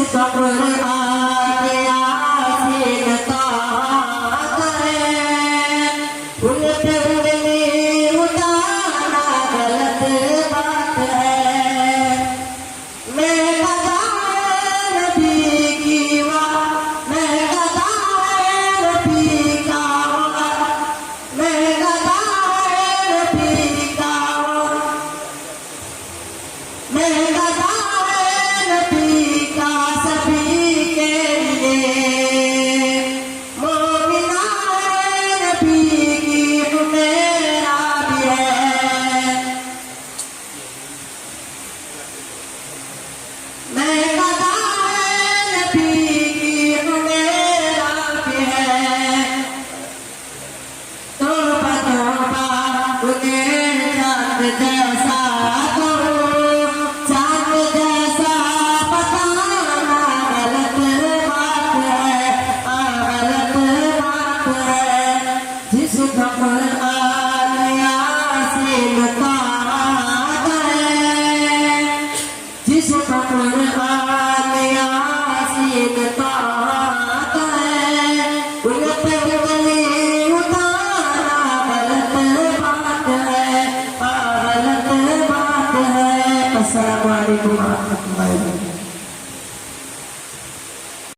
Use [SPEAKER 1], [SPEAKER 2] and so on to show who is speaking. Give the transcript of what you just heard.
[SPEAKER 1] जिसका कुरान यासीन ताक़त है, उन पे उंगली उठाना गलत बात है। मैं कदा नबी की वाह, मैं कदा नबी का वाह, मैं कदा नबी का वाह, मैं कदा नबी का सभी के लिए। मोमिना नबी की मेरा भी है, मैं कदा नबी की मेरा भी है। तौबा तौबा उन्हें चाँद जैसा करो, चाँद जैसा बताना गलत बात है, गलत बात है। जिसका कुरान यासीन ताक़त है, जिसका कुरान यासीन ताक़त है, उन पे उंगली उठाना गलत बात है, गलत बात है। अस्सलामु अलैकुम व रहमतुल्लाहि व बरकातुहू।